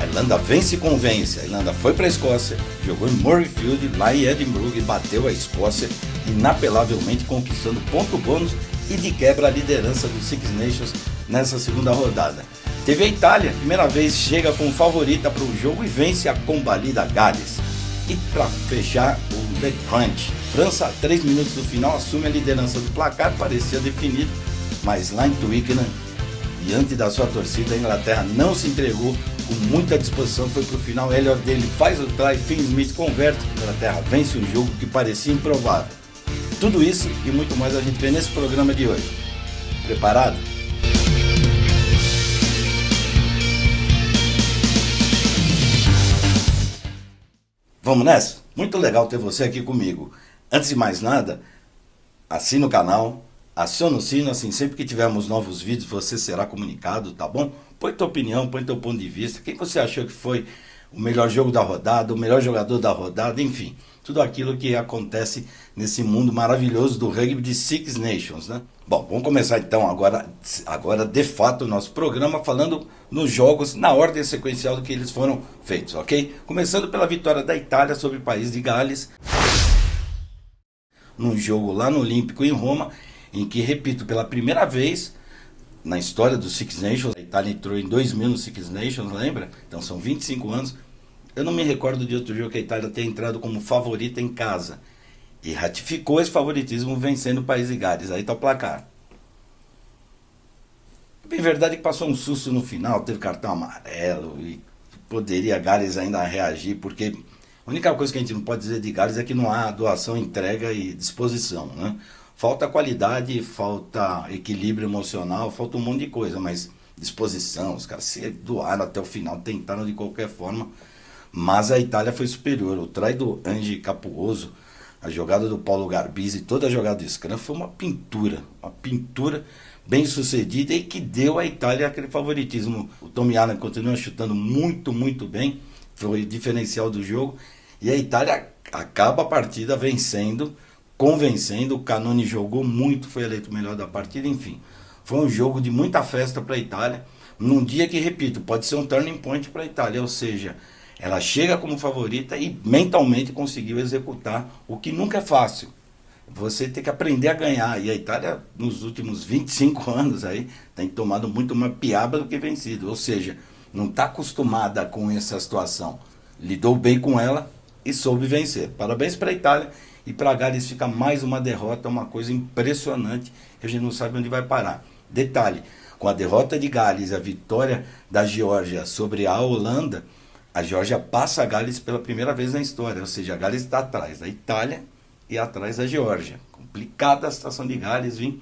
A Irlanda vence e convence. A Irlanda foi para a Escócia, jogou em Murrayfield, lá em Edinburgh, e bateu a Escócia, inapelavelmente conquistando ponto bônus e de quebra a liderança do Six Nations nessa segunda rodada. Teve a Itália, primeira vez chega como favorita para o jogo e vence a combalida Gales. E para fechar o The Crunch, França, a 3 minutos do final, assume a liderança do placar, parecia definido, mas lá em Twickenham, diante da sua torcida, a Inglaterra não se entregou, com muita disposição, foi para o final, Elliot Daly faz o try, Finn Smith converte, a Inglaterra vence um jogo que parecia improvável. Tudo isso e muito mais a gente vê nesse programa de hoje. Preparado? Vamos nessa? Muito legal ter você aqui comigo. Antes de mais nada, assina o canal, aciona o sino, assim sempre que tivermos novos vídeos você será comunicado, tá bom? Põe tua opinião, põe teu ponto de vista, quem você achou que foi o melhor jogo da rodada, o melhor jogador da rodada, enfim, tudo aquilo que acontece nesse mundo maravilhoso do rugby de Six Nations, né? Bom, vamos começar então agora de fato o nosso programa falando nos jogos na ordem sequencial do que eles foram feitos, ok? Começando pela vitória da Itália sobre o país de Gales, num jogo lá no Olímpico em Roma, em que, repito, pela primeira vez na história dos Six Nations, a Itália entrou em 2000 no Six Nations, lembra? Então são 25 anos. Eu não me recordo de outro jogo que a Itália tenha entrado como favorita em casa. E ratificou esse favoritismo vencendo o país de Gales. Aí está o placar. Bem verdade que passou um susto no final, teve cartão amarelo e poderia Gales ainda reagir, porque a única coisa que a gente não pode dizer de Gales é que não há doação, entrega e disposição, né? Falta qualidade, falta equilíbrio emocional, falta um monte de coisa, mas disposição, os caras se doaram até o final, tentaram de qualquer forma, mas a Itália foi superior. O try do Ange Capuozzo, a jogada do Paulo Garbisi, toda a jogada do Scrum foi uma pintura bem sucedida e que deu à Itália aquele favoritismo. O Tommy Allen continua chutando muito bem, foi o diferencial do jogo, e a Itália acaba a partida vencendo, convencendo. O Canone jogou muito, foi eleito o melhor da partida, enfim. Foi um jogo de muita festa para a Itália, num dia que, repito, pode ser um turning point para a Itália, ou seja, ela chega como favorita e mentalmente conseguiu executar, o que nunca é fácil. Você tem que aprender a ganhar, e a Itália, nos últimos 25 anos, aí, tem tomado muito mais piaba do que vencido, ou seja, não está acostumada com essa situação. Lidou bem com ela e soube vencer. Parabéns para a Itália. E para Gales fica mais uma derrota, uma coisa impressionante, que a gente não sabe onde vai parar. Detalhe, com a derrota de Gales e a vitória da Geórgia sobre a Holanda, a Geórgia passa a Gales pela primeira vez na história, ou seja, a Gales está atrás da Itália e atrás da Geórgia. Complicada a situação de Gales, viu?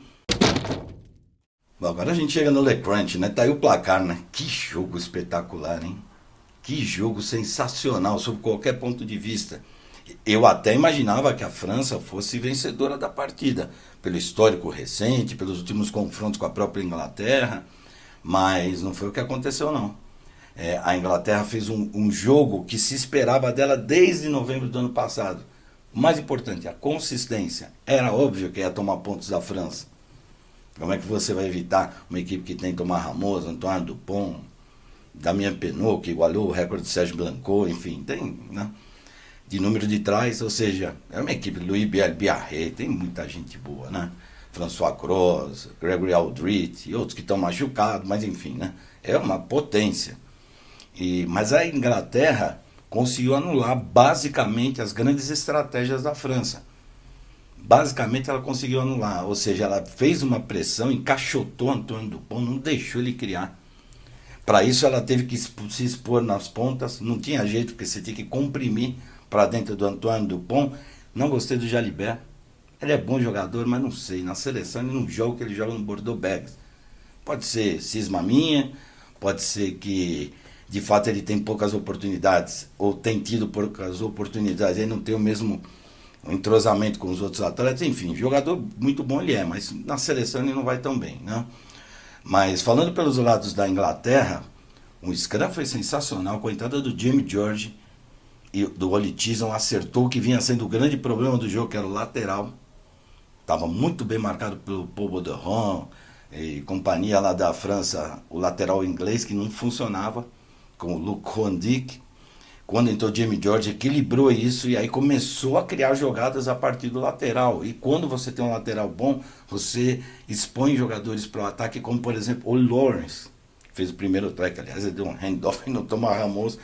Bom, agora a gente chega no Le Crunch, né? Tá aí o placar, né? Que jogo espetacular, hein? Que jogo sensacional, sob qualquer ponto de vista. Eu até imaginava que a França fosse vencedora da partida, pelo histórico recente, pelos últimos confrontos com a própria Inglaterra, mas não foi o que aconteceu, não. A Inglaterra fez um jogo que se esperava dela desde novembro do ano passado. O mais importante, a consistência. Era óbvio que ia tomar pontos da França. Como é que você vai evitar uma equipe que tem Thomas Ramos, Antoine Dupont, Damien Penaud, que igualou o recorde de Serge Blanco, enfim, tem, né? De número de trás, ou seja, é uma equipe, Louis Biarré, tem muita gente boa, né? François Cross, Gregory Aldrit e outros que estão machucados, mas enfim, né? É uma potência. Mas a Inglaterra conseguiu anular basicamente as grandes estratégias da França. Basicamente ela conseguiu anular, ou seja, ela fez uma pressão, encaixotou Antoine Dupont, não deixou ele criar. Para isso ela teve que se expor nas pontas, não tinha jeito, porque você tinha que comprimir para dentro do Antoine Dupont. Não gostei do Jalibert, ele é bom jogador, mas não sei, na seleção ele não joga o que ele joga no Bordeaux Bags. Pode ser cisma minha, pode ser que de fato ele tem poucas oportunidades, ou tem tido poucas oportunidades, ele não tem o mesmo entrosamento com os outros atletas, enfim, jogador muito bom ele é, mas na seleção ele não vai tão bem, né? Mas falando pelos lados da Inglaterra, o scrum foi sensacional, com a entrada do Jamie George e do Oli Tison, acertou o que vinha sendo o grande problema do jogo, que era o lateral. Estava muito bem marcado pelo Paul Baudouin e companhia lá da França, o lateral inglês que não funcionava. com o Luke Van Dijk. Quando entrou Jamie George, equilibrou isso e aí começou a criar jogadas a partir do lateral. E quando você tem um lateral bom, você expõe jogadores para o ataque, como por exemplo o Lawrence, que fez o primeiro try, aliás, ele deu um handoff no Thomas Ramos,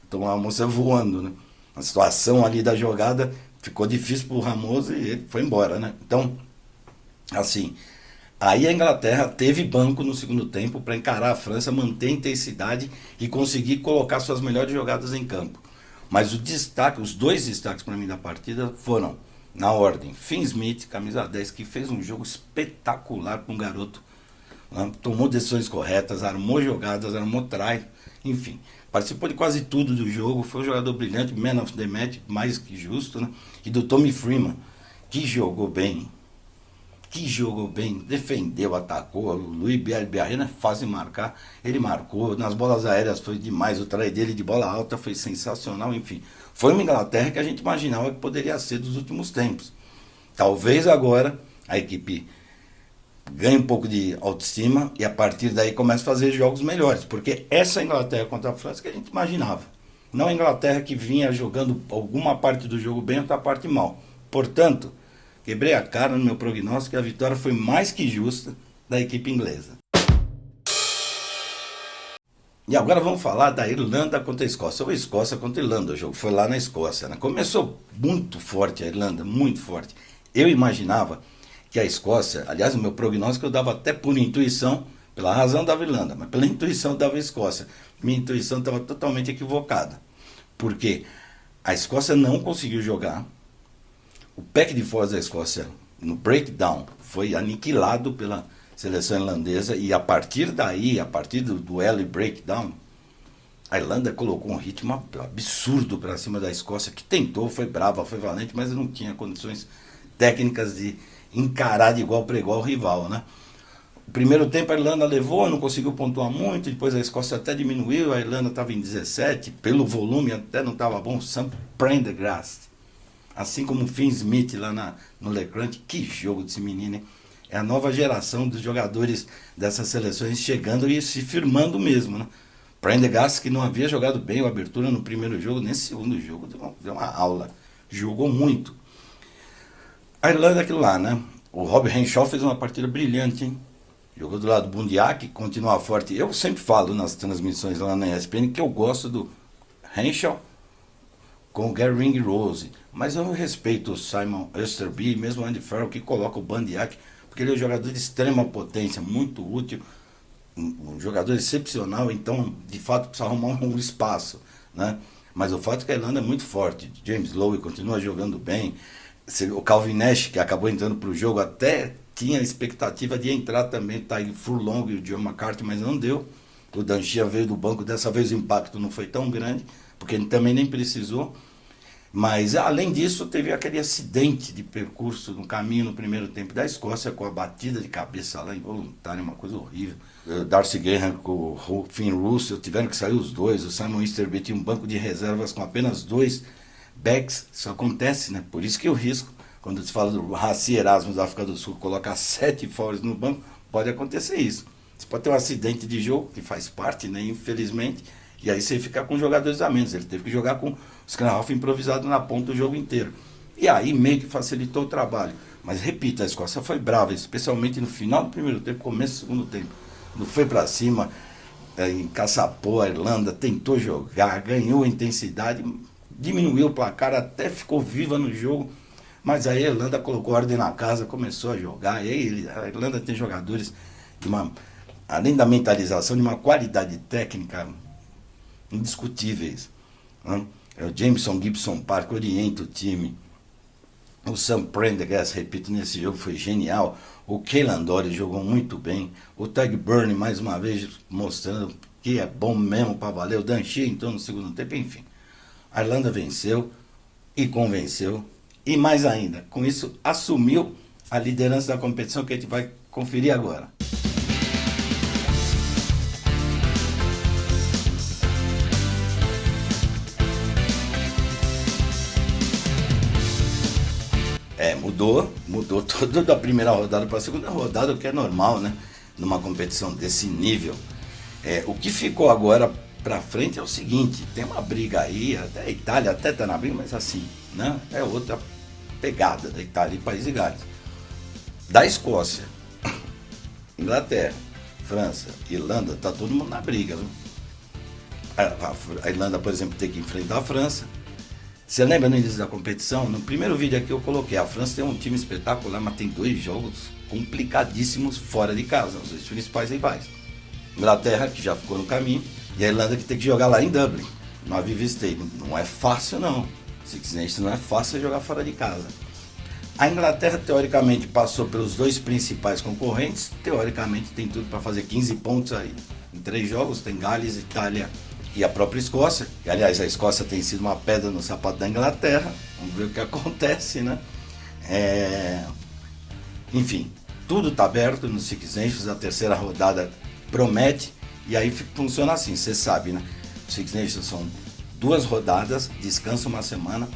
Thomas Ramos saiu voando, né? A situação ali da jogada ficou difícil para o Ramos e ele foi embora, né? Então, assim, aí a Inglaterra teve banco no segundo tempo para encarar a França, manter a intensidade e conseguir colocar suas melhores jogadas em campo. Mas o destaque, os dois destaques para mim da partida foram, na ordem, Finn Smith, camisa 10, que fez um jogo espetacular com um garoto, né? Tomou decisões corretas, armou jogadas, armou try, enfim, participou de quase tudo do jogo, foi um jogador brilhante, man of the match, mais que justo, né? E do Tommy Freeman, que jogou bem, defendeu, atacou. O Luiz Biarri não é fácil de marcar, ele marcou, nas bolas aéreas foi demais, o try dele de bola alta foi sensacional, enfim. Foi uma Inglaterra que a gente imaginava que poderia ser dos últimos tempos. Talvez agora a equipe ganhe um pouco de autoestima e a partir daí comece a fazer jogos melhores, porque essa Inglaterra contra a França que a gente imaginava. Não a Inglaterra que vinha jogando alguma parte do jogo bem, outra parte mal. Portanto, quebrei a cara no meu prognóstico e a vitória foi mais que justa da equipe inglesa. E agora vamos falar da Irlanda contra a Escócia, ou Escócia contra a Irlanda. O jogo foi lá na Escócia, né? Começou muito forte a Irlanda, muito forte. Eu imaginava que a Escócia, aliás, o meu prognóstico eu dava até por intuição, pela razão dava Irlanda, mas pela intuição dava a Escócia. Minha intuição estava totalmente equivocada, porque a Escócia não conseguiu jogar. O pack de força da Escócia, no breakdown, foi aniquilado pela seleção irlandesa e a partir daí, a partir do duelo e breakdown, a Irlanda colocou um ritmo absurdo para cima da Escócia, que tentou, foi brava, foi valente, mas não tinha condições técnicas de encarar de igual para igual o rival, né? O primeiro tempo a Irlanda levou, não conseguiu pontuar muito, depois a Escócia até diminuiu, a Irlanda estava em 17, pelo volume até não estava bom, Sam Prendergast, assim como o Finn Smith lá no Leclerc. Que jogo desse menino, hein? É a nova geração dos jogadores dessas seleções chegando e se firmando mesmo, né? Prendergast, que não havia jogado bem a abertura no primeiro jogo, nesse segundo jogo deu uma aula, jogou muito. A Irlanda é aquilo lá, né? O Rob Henshaw fez uma partida brilhante, hein? Jogou do lado do Bundiak, continua forte. Eu sempre falo nas transmissões lá na ESPN que eu gosto do Henshaw com o Gary Ringrose, mas eu respeito o Simon Easterby, mesmo o Andy Farrell, que coloca o Bundiak, porque ele é um jogador de extrema potência, muito útil, um jogador excepcional, então de fato precisa arrumar um espaço, né? Mas o fato é que a Irlanda é muito forte. James Lowe continua jogando bem, o Calvin Nash, que acabou entrando para o jogo, até tinha a expectativa de entrar também, tá aí Furlong e o John McCarthy, mas não deu. O Danchia veio do banco, dessa vez o impacto não foi tão grande, porque ele também nem precisou. Mas, além disso, teve aquele acidente de percurso no caminho no primeiro tempo da Escócia, com a batida de cabeça lá involuntária, uma coisa horrível. O Darcy Graham com o Finn Russell tiveram que sair os dois. O Simon Easterby tinha um banco de reservas com apenas 2 backs. Isso acontece, né? Por isso que o risco, quando se fala do Raci Erasmus da África do Sul, colocar 7 forwards no banco, pode acontecer isso. Você pode ter um acidente de jogo, que faz parte, né? Infelizmente. E aí você fica com jogadores a menos. Ele teve que jogar com o Scrum-Half improvisado na ponta o jogo inteiro. E aí meio que facilitou o trabalho. Mas repito, a Escócia foi brava, especialmente no final do primeiro tempo, começo do segundo tempo. Não foi para cima, encaçapou a Irlanda, tentou jogar, ganhou intensidade, diminuiu o placar, até ficou viva no jogo. Mas aí a Irlanda colocou ordem na casa, começou a jogar. E aí a Irlanda tem jogadores, além da mentalização, de uma qualidade técnica indiscutíveis, né? O Jameson Gibson Park orienta o time. O Sam Prendergast, repito, nesse jogo foi genial. O Keelan Doyle jogou muito bem. O Tadhg Beirne, mais uma vez, mostrando que é bom mesmo para valer. O Danchia entrou no segundo tempo, enfim. A Irlanda venceu e convenceu. E mais ainda, com isso, assumiu a liderança da competição, que a gente vai conferir agora. Mudou todo da primeira rodada para a segunda rodada, o que é normal, né? Numa competição desse nível. O que ficou agora pra frente é o seguinte, tem uma briga aí, até a Itália até tá na briga, mas assim, né? É outra pegada da Itália e País de Gales. Da Escócia, Inglaterra, França, Irlanda, tá todo mundo na briga, viu? A Irlanda, por exemplo, tem que enfrentar a França. Você lembra no início da competição? No primeiro vídeo aqui eu coloquei, a França tem um time espetacular, mas tem 2 jogos complicadíssimos fora de casa, os 2 principais rivais. Inglaterra, que já ficou no caminho, e a Irlanda, que tem que jogar lá em Dublin, no Aviva Stadium. Não é fácil, não. Six Nations não é fácil jogar fora de casa. A Inglaterra, teoricamente, passou pelos 2 principais concorrentes, teoricamente tem tudo para fazer 15 pontos aí. Em 3 jogos, tem Gales, Itália e a própria Escócia, que aliás a Escócia tem sido uma pedra no sapato da Inglaterra, vamos ver o que acontece, né? Enfim, tudo está aberto no Six Nations, a terceira rodada promete, e aí funciona assim, você sabe, né? O Six Nations são 2 rodadas, descansa uma semana,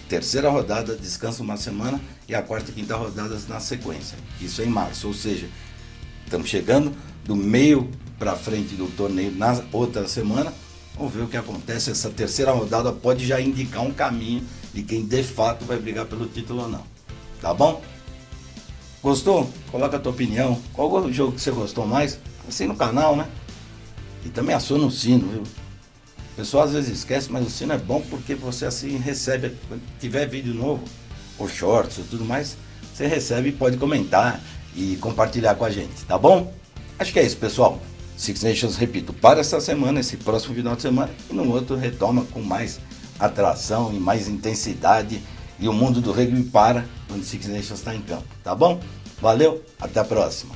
terceira rodada, descansa uma semana, e a quarta e quinta rodadas na sequência, isso é em março, ou seja, estamos chegando do meio para frente do torneio na outra semana. Vamos ver o que acontece. Essa terceira rodada pode já indicar um caminho de quem de fato vai brigar pelo título ou não. Tá bom? Gostou? Coloca a tua opinião. Qual o jogo que você gostou mais? Assina o canal, né? E também aciona o sino, viu? O pessoal às vezes esquece, mas o sino é bom porque você assim recebe, quando tiver vídeo novo, ou shorts ou tudo mais, você recebe e pode comentar e compartilhar com a gente, tá bom? Acho que é isso, pessoal. Six Nations, repito, para essa semana, esse próximo final de semana, e no outro retoma com mais atração e mais intensidade, e o mundo do rugby para quando Six Nations está em campo, tá bom? Valeu, até a próxima.